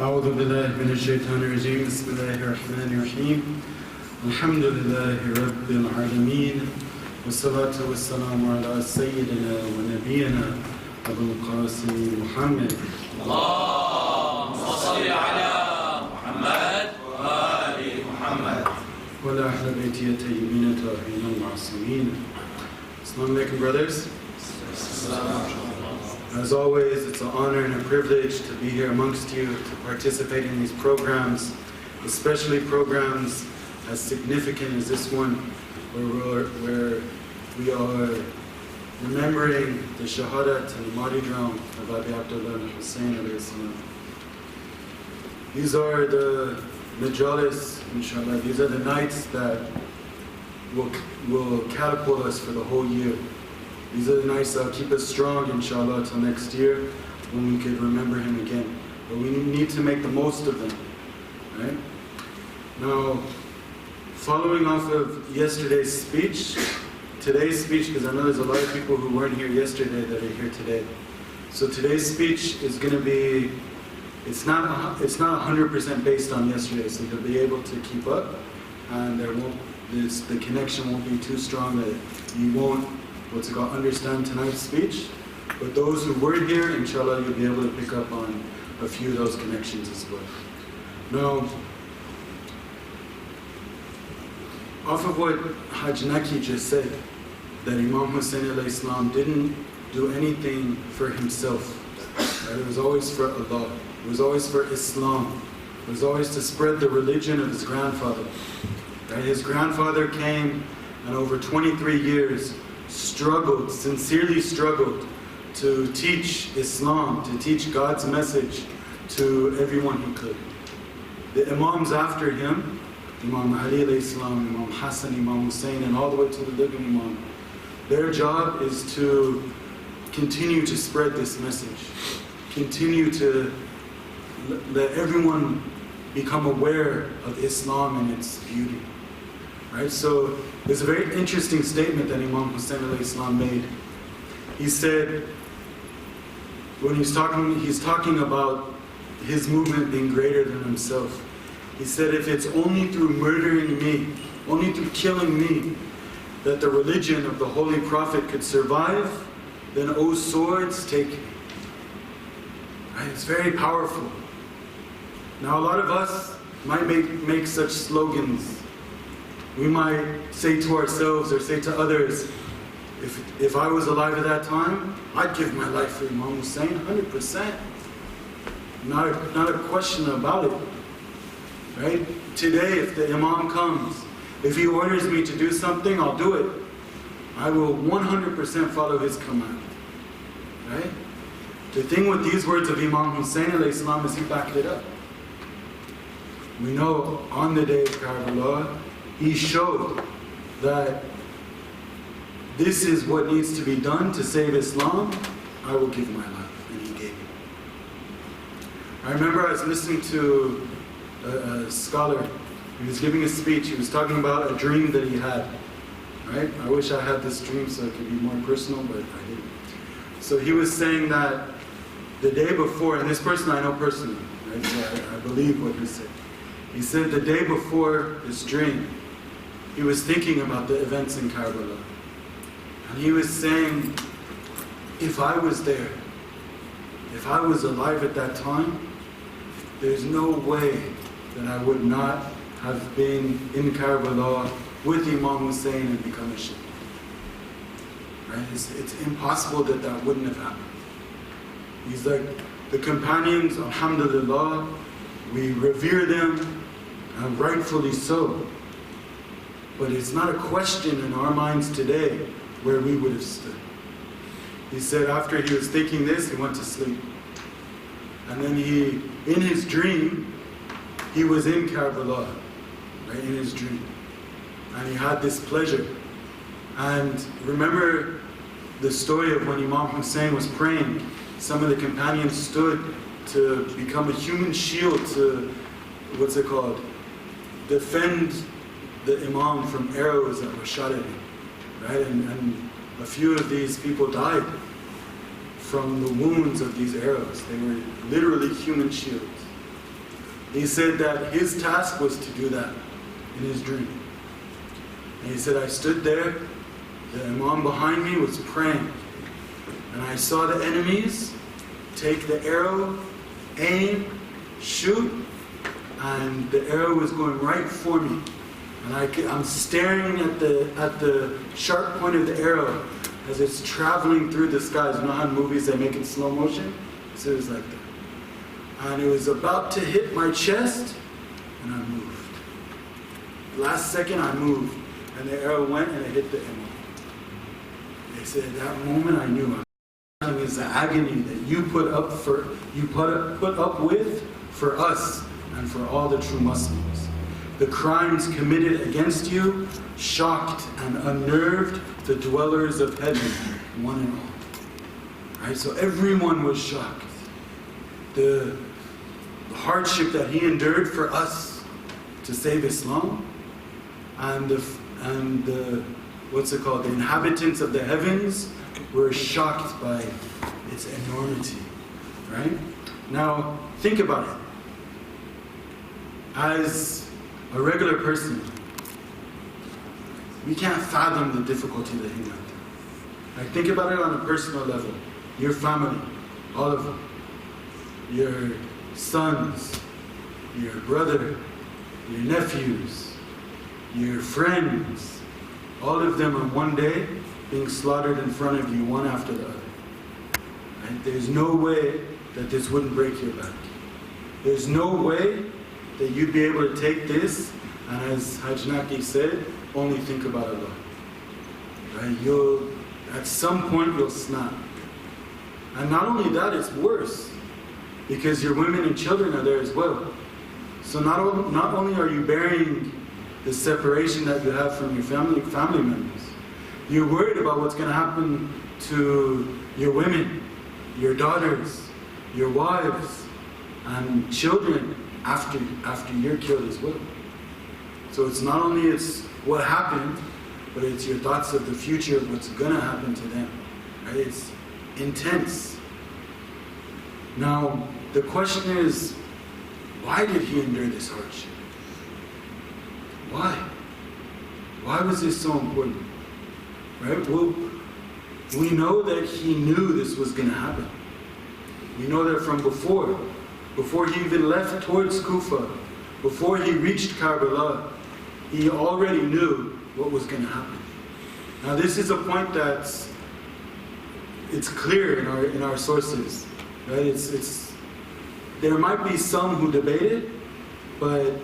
أعوذ بالله من الشيطان الرجيم بسم الله الرحمن الرحيم الحمد لله رب العالمين والصلاة والسلام على سيدنا ونبينا أبو القاسم محمد اللهم صل على محمد وآل محمد وعلى أهل بيته الطيبين الطاهرين المعصومين. Assalamu alaikum, brothers. As always, it's an honor and a privilege to be here amongst you, to participate in these programs, especially programs as significant as this one, where we are remembering the shahadat and the martyrdom of Abi Abdullah and Hussein alayhi salam. These are the majalis, inshallah, these are the nights that will catapult us for the whole year. These are the nights that will keep us strong, inshallah, till next year when we could remember him again. But we need to make the most of them, right? Now, following off of yesterday's speech, today's speech, because I know there's a lot of people who weren't here yesterday that are here today. So today's speech is going to be, it's not 100% based on yesterday, so you'll be able to keep up, and the connection won't be too strong that you won't understand tonight's speech. But those who were here, inshallah, you'll be able to pick up on a few of those connections as well. Now, off of what Haj Naki just said, that Imam Hussein alayhi salam didn't do anything for himself. Right? It was always for Allah. It was always for Islam. It was always to spread the religion of his grandfather. Right? His grandfather came and over 23 years sincerely struggled to teach Islam, to teach God's message to everyone he could. The Imams after him, Imam Ali alayhi salam, Imam Hassan, Imam Hussein, and all the way to the living Imam, their job is to continue to spread this message, continue to let everyone become aware of Islam and its beauty. Right? So there's a very interesting statement that Imam Hussein alayhi salam made. He said, when he's talking about his movement being greater than himself. He said, if it's only through murdering me, only through killing me, that the religion of the Holy Prophet could survive, then O swords, take me. Right? It's very powerful. Now a lot of us might make such slogans. We might say to ourselves or say to others, if I was alive at that time, I'd give my life for Imam Hussein, 100%. Not a question about it. Right? Today, if the Imam comes, if he orders me to do something, I'll do it. I will 100% follow his command. Right? The thing with these words of Imam Hussein alayhi salam is he backed it up. We know on the day of Karbala, he showed that this is what needs to be done to save Islam. I will give my life, and he gave it. I remember I was listening to a scholar. He was giving a speech. He was talking about a dream that he had. Right? I wish I had this dream so it could be more personal, but I didn't. So he was saying that the day before, and this person I know personally, right? So I believe what he said. He said the day before this dream, he was thinking about the events in Karbala. And he was saying, if I was there, if I was alive at that time, there's no way that I would not have been in Karbala with Imam Hussein and become a Shia. Right? It's impossible that that wouldn't have happened. He's like, the companions, alhamdulillah, we revere them, and rightfully so. But it's not a question in our minds today where we would have stood. He said after he was thinking this, he went to sleep. And then in his dream, he was in Karbala, right, in his dream. And he had this pleasure. And remember the story of when Imam Hussein was praying, some of the companions stood to become a human shield to, defend the Imam from arrows that were shot at him, right? And a few of these people died from the wounds of these arrows. They were literally human shields. He said that his task was to do that in his dream. And he said, I stood there, the Imam behind me was praying, and I saw the enemies take the arrow, aim, shoot, and the arrow was going right for me. And I'm staring at the sharp point of the arrow as it's traveling through the skies. You know how in movies they make it slow motion? So it was like that. And it was about to hit my chest, and I moved. Last second I moved, and the arrow went and it hit the Imam. They said at that moment I knew is the agony that you put up with for us and for all the true Muslims. The crimes committed against you shocked and unnerved the dwellers of heaven, one and all. Right? So everyone was shocked. The hardship that he endured for us to save Islam, and the what's it called? The inhabitants of the heavens were shocked by its enormity. Right? Now, think about it. As a regular person, we can't fathom the difficulty that he went through. Like, think about it on a personal level. Your family, all of them. Your sons, your brother, your nephews, your friends, all of them on one day being slaughtered in front of you, one after the other. Right? There's no way that this wouldn't break your back. There's no way that you'd be able to take this and, as Haj Naki said, only think about Allah. Right? At some point you'll snap. And not only that, it's worse, because your women and children are there as well. So not only are you bearing the separation that you have from your family members, you're worried about what's going to happen to your women, your daughters, your wives, and children after you're killed as well. So it's not only what happened, but it's your thoughts of the future of what's going to happen to them. Right? It's intense. Now, the question is, why did he endure this hardship? Why? Why was this so important? Right? Well, we know that he knew this was going to happen. We know that from before he even left towards Kufa, before he reached Karbala, he already knew what was going to happen. Now, this is a point it's clear in our sources. Right? There might be some who debate it, but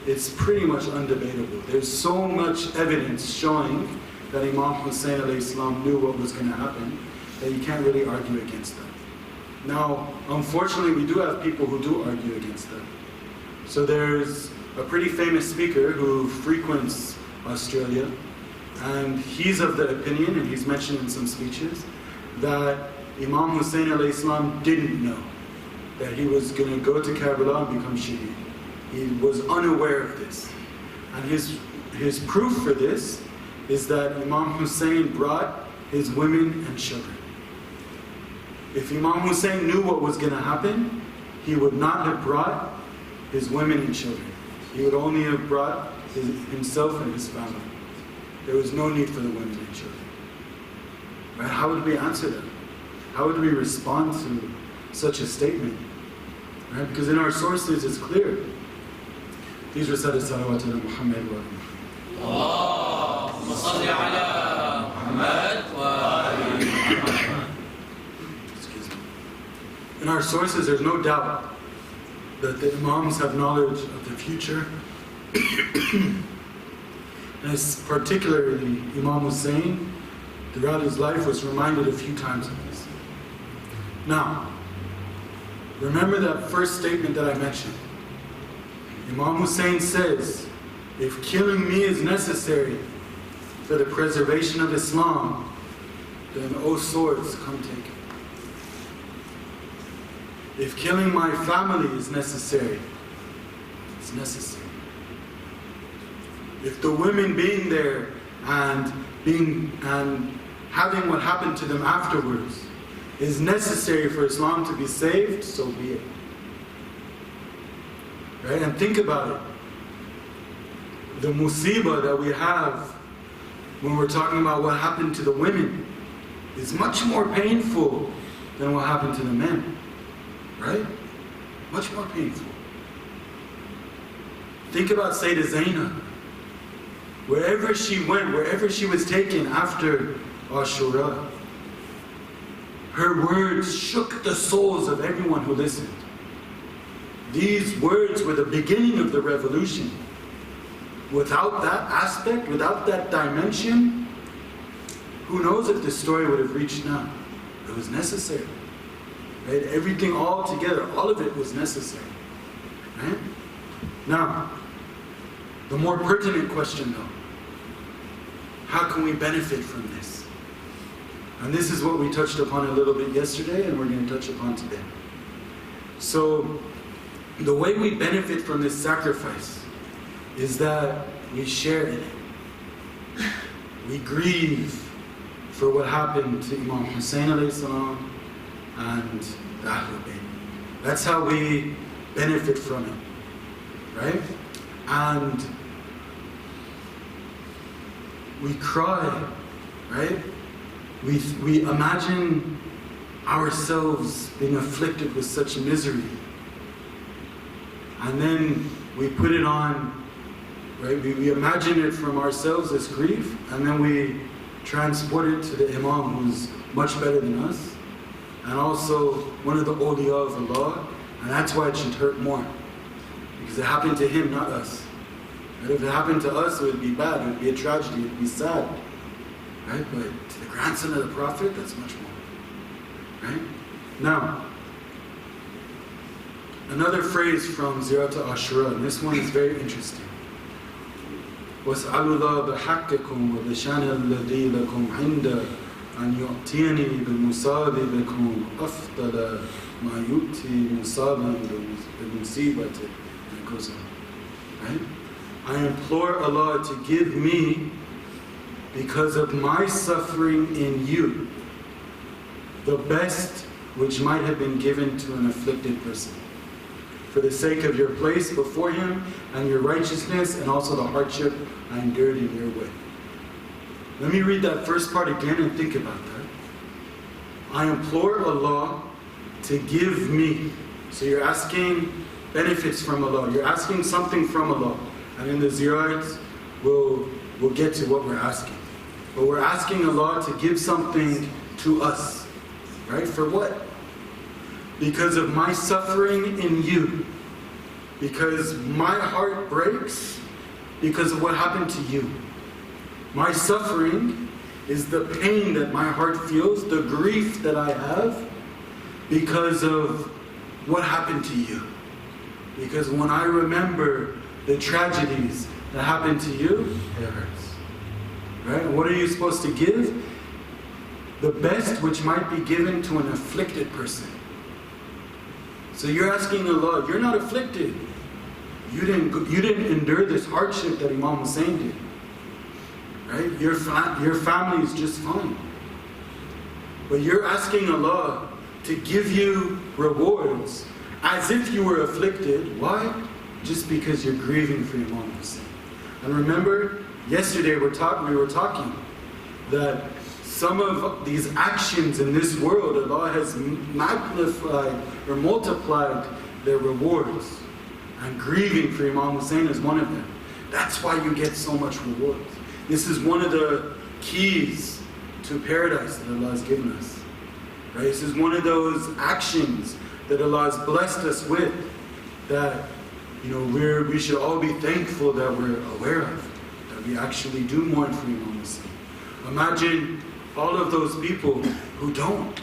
it's pretty much undebatable. There's so much evidence showing that Imam Hussein alayhi salam knew what was going to happen that you can't really argue against that. Now, unfortunately, we do have people who do argue against that. So there's a pretty famous speaker who frequents Australia, and he's of the opinion, and he's mentioned in some speeches, that Imam Hussein alayhi salam didn't know that he was going to go to Karbala and become shaheed. He was unaware of this. And his proof for this is that Imam Hussein brought his women and children. If Imam Hussein knew what was going to happen, he would not have brought his women and children. He would only have brought himself and his family. There was no need for the women and children. Right? How would we answer that? How would we respond to such a statement? Right? Because in our sources it's clear. Please recite a salawat ala Muhammad wa Allahumma salli ala Muhammad wa ali Muhammad. Excuse me. In our sources there's no doubt that the Imams have knowledge of the future. And it's particularly Imam Hussein, throughout his life, was reminded a few times of this. Now, remember that first statement that I mentioned. Imam Hussein says, if killing me is necessary for the preservation of Islam, then O swords, come take it. If killing my family is necessary, it's necessary. If the women being there and having what happened to them afterwards is necessary for Islam to be saved, so be it. right? And think about it. The musibah that we have when we're talking about what happened to the women is much more painful than what happened to the men, right? Much more painful. Think about Sayyidah Zainab. Wherever she went, wherever she was taken after Ashura, her words shook the souls of everyone who listened. These words were the beginning of the revolution. Without that aspect, without that dimension, who knows if this story would have reached now? It was necessary. Right? Everything all together, all of it was necessary. Right? Now, the more pertinent question though, how can we benefit from this? And this is what we touched upon a little bit yesterday, and we're going to touch upon today. So, the way we benefit from this sacrifice is that we share in it. We grieve for what happened to Imam Hussein alayhi salam and the Ahlul Bayt. That's how we benefit from it, right? And we cry, right? We imagine ourselves being afflicted with such misery. And then we put it on, right? We imagine it from ourselves as grief, and then we transport it to the Imam who's much better than us, and also one of the awliya of Allah, and that's why it should hurt more. Because it happened to him, not us. Right? If it happened to us, it would be bad, it would be a tragedy, it would be sad. Right? But to the grandson of the Prophet, that's much more. Right? Now, another phrase from Ziyarat Ashura, and this one is very interesting. وَاسْأَلُوا اللَّهَ بِحَقِّكُمْ وَبِشَانِ الَّذِي لَكُمْ عِنْدَ أَنْ يُؤْتِيَنِي بِمُصَابِبِكُمْ أَفْضَلَ مَا يُؤْتِي مُصَابًا بِمُصِيبَةٍ. And it goes on. Right? I implore Allah to give me, because of my suffering in you, the best which might have been given to an afflicted person, for the sake of your place before Him and your righteousness, and also the hardship I endured in your way. Let me read that first part again and think about that. I implore Allah to give me. So you're asking benefits from Allah. You're asking something from Allah. And in the ziyarats, we'll get to what we're asking. But we're asking Allah to give something to us. Right? For what? Because of my suffering in you. Because my heart breaks because of what happened to you. My suffering is the pain that my heart feels, the grief that I have because of what happened to you. Because when I remember the tragedies that happened to you, it hurts. Right? And what are you supposed to give? The best which might be given to an afflicted person. So you're asking Allah, you're not afflicted. You didn't endure this hardship that Imam Hussein did. Right? Your family is just fine. But you're asking Allah to give you rewards as if you were afflicted. Why? Just because you're grieving for Imam Hussein. And remember, yesterday we were talking that some of these actions in this world, Allah has magnified or multiplied their rewards. And grieving for Imam Hussein is one of them. That's why you get so much rewards. This is one of the keys to paradise that Allah has given us. Right? This is one of those actions that Allah has blessed us with that we should all be thankful that we're aware of, that we actually do mourn for Imam Hussein. Imagine all of those people who don't.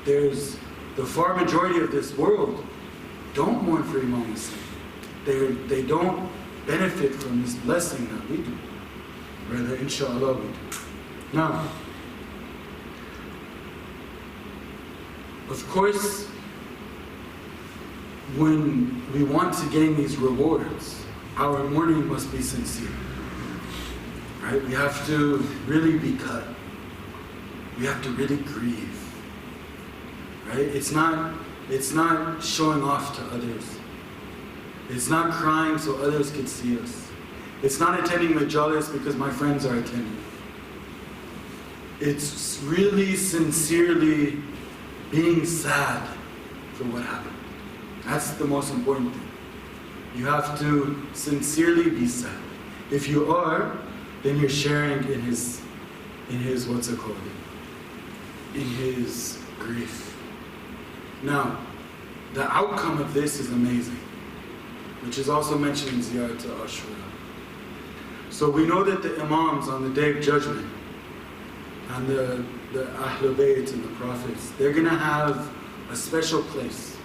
There's the far majority of this world don't mourn for Imam Hussein. They don't benefit from this blessing that we do. Rather, inshallah, we do. Now, of course, when we want to gain these rewards, our mourning must be sincere. Right? We have to really be cut. We have to really grieve. Right? It's not showing off to others. It's not crying so others could see us. It's not attending majalis because my friends are attending. It's really sincerely being sad for what happened. That's the most important thing. You have to sincerely be sad. If you are, then you're sharing in his what's it called? In his grief. Now, the outcome of this is amazing, which is also mentioned in Ziyarat to Ashura. So we know that the Imams on the Day of Judgment, and the Ahlul Bayt and the Prophets, they're going to have a special place.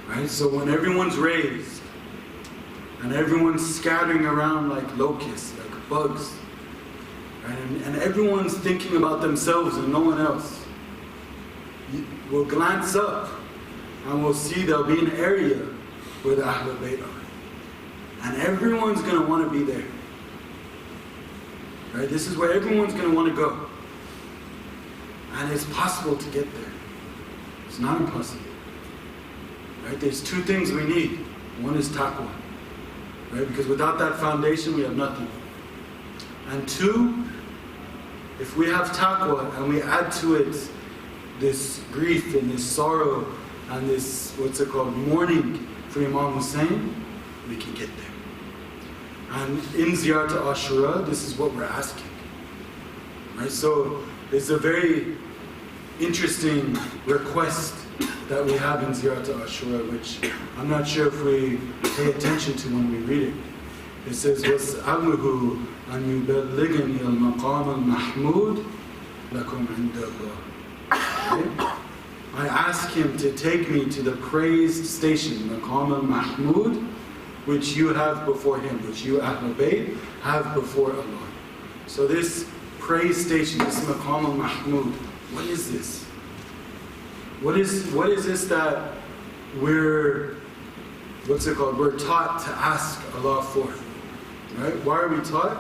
Right? So when everyone's raised, and everyone's scattering around like locusts, like bugs, right? And everyone's thinking about themselves and no one else, we'll glance up and we'll see there'll be an area where the Ahlul Bayt are. And everyone's going to want to be there. Right? This is where everyone's going to want to go. And it's possible to get there. It's not impossible. Right? There's two things we need. One is taqwa. Right? Because without that foundation, we have nothing. And two, if we have taqwa and we add to it this grief and this sorrow and this, what's it called, mourning for Imam Hussein, we can get there. And in Ziyarat to Ashura, this is what we're asking. Right? So it's a very interesting request that we have in Ziyarat to Ashura, which I'm not sure if we pay attention to when we read it. It says, وَاسْأَلُهُ أَنْ يُبَلِّغَنِي الْمَقَامَ الْمَحْمُودِ لَكُمْ عِنْدَ اللَّهِ. I ask him to take me to the praised station, Maqam al-Mahmud, which you have before him, which you, Ahlul Bayt, have before Allah. So this praise station, this Maqam al-Mahmud, what is this? What is this that we're taught to ask Allah for? Right? Why are we taught?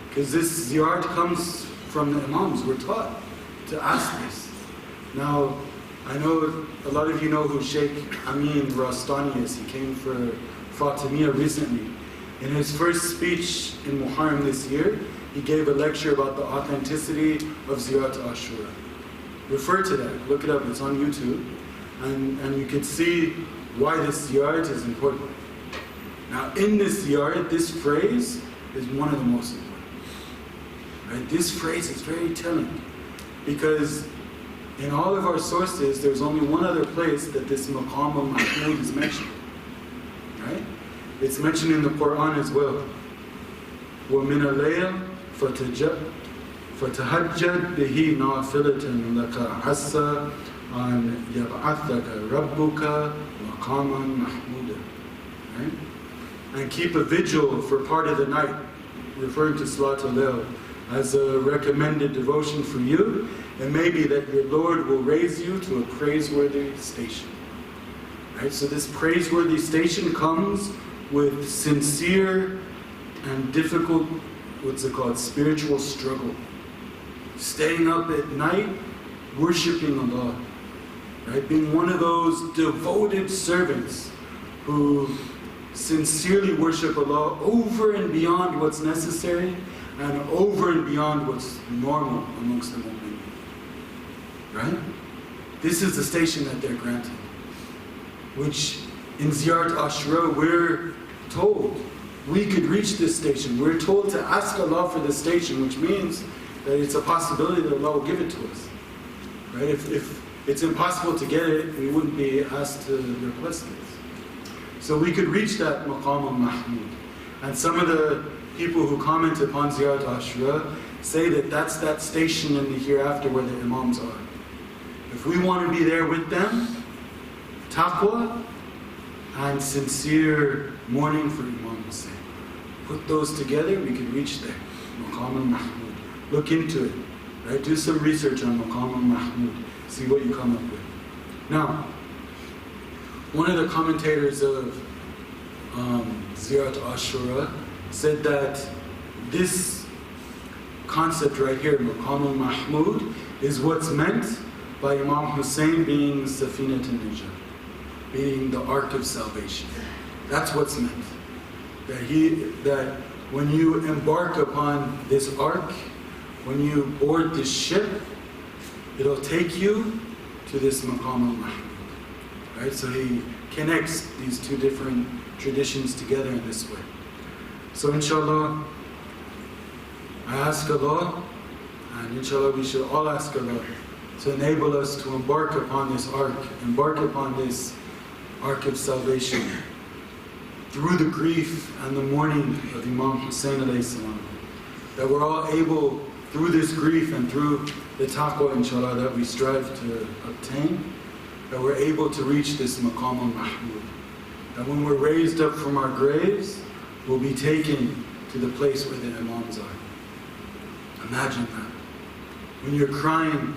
Because this ziyarat comes from the Imams. We're taught to ask this. Now, I know a lot of you know who Sheikh Hamid Waqar is. He came for Fatimiyya recently. In his first speech in Muharram this year, he gave a lecture about the authenticity of Ziyarat Ashura. Refer to that, look it up, it's on YouTube. And you can see why this ziyarat is important. Now in this ziyarat, this phrase is one of the most important. Right? This phrase is very telling. Because in all of our sources, there's only one other place that this Maqam al-Mahmud is mentioned. Right? It's mentioned in the Quran as well. وَمِنَ اللَّيْلِ فَتَهَجَّدْ بِهِ نَافِلَةً لَكَ عَسَّى أَنْ يَبْعَثَكَ رَبُّكَ مَقَامًا مَحْمُودًا. Right? And keep a vigil for part of the night, referring to Salatul Layl, as a recommended devotion for you. It may be that your Lord will raise you to a praiseworthy station. Right? So this praiseworthy station comes with sincere and difficult, spiritual struggle. Staying up at night, worshipping Allah. Right? Being one of those devoted servants who sincerely worship Allah over and beyond what's necessary and over and beyond what's normal amongst the mu'mineen. Right? This is the station that they're granted. Which in Ziyarat Ashura we're told we could reach this station. We're told to ask Allah for this station, which means that it's a possibility that Allah will give it to us. Right? If it's impossible to get it, we wouldn't be asked to request it. So we could reach that Maqam al-Mahmud. And some of the people who comment upon Ziyarat Ashura say that that's that station in the hereafter where the Imams are. If we want to be there with them, taqwa and sincere mourning for Imam Hussein. Put those together, we can reach there. Maqam al-Mahmud. Look into it. Right? Do some research on Maqam al-Mahmud. See what you come up with. Now, one of the commentators of Ziyarat Ashura said that this concept right here, Maqam al-Mahmud, is what's meant by Imam Hussein being Safinat al-Najat, being the Ark of Salvation. That's what's meant. That when you embark upon this ark, when you board this ship, it'll take you to this maqam al-mahmud. Right? So he connects these two different traditions together in this way. So inshallah, I ask Allah, and inshallah we should all ask Allah to enable us to embark upon this ark, embark upon this ark of salvation through the grief and the mourning of Imam Hussein alayhi salam. That we're all able, through this grief and through the taqwa inshallah that we strive to obtain, that we're able to reach this maqam al-mahmud. That when we're raised up from our graves, we'll be taken to the place where the Imams are. Imagine that. When you're crying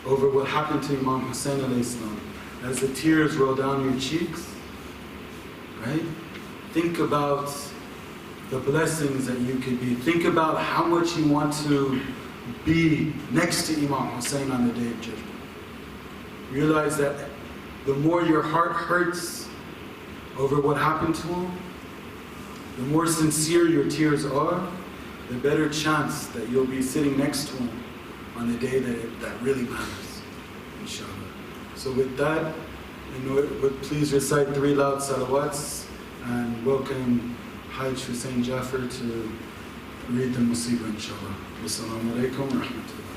over what happened to Imam Hussein alayhi salam, as the tears roll down your cheeks, right? Think about the blessings that you could be. Think about how much you want to be next to Imam Hussein on the Day of Judgment. Realize that the more your heart hurts over what happened to him, the more sincere your tears are, the better chance that you'll be sitting next to him on the day that really matters, inshallah. So with that, please recite 3 loud salawats and welcome Hajj Hussein Jaffer to read the Musibah, inshallah. Wassalamu alaikum wa rahmatullah.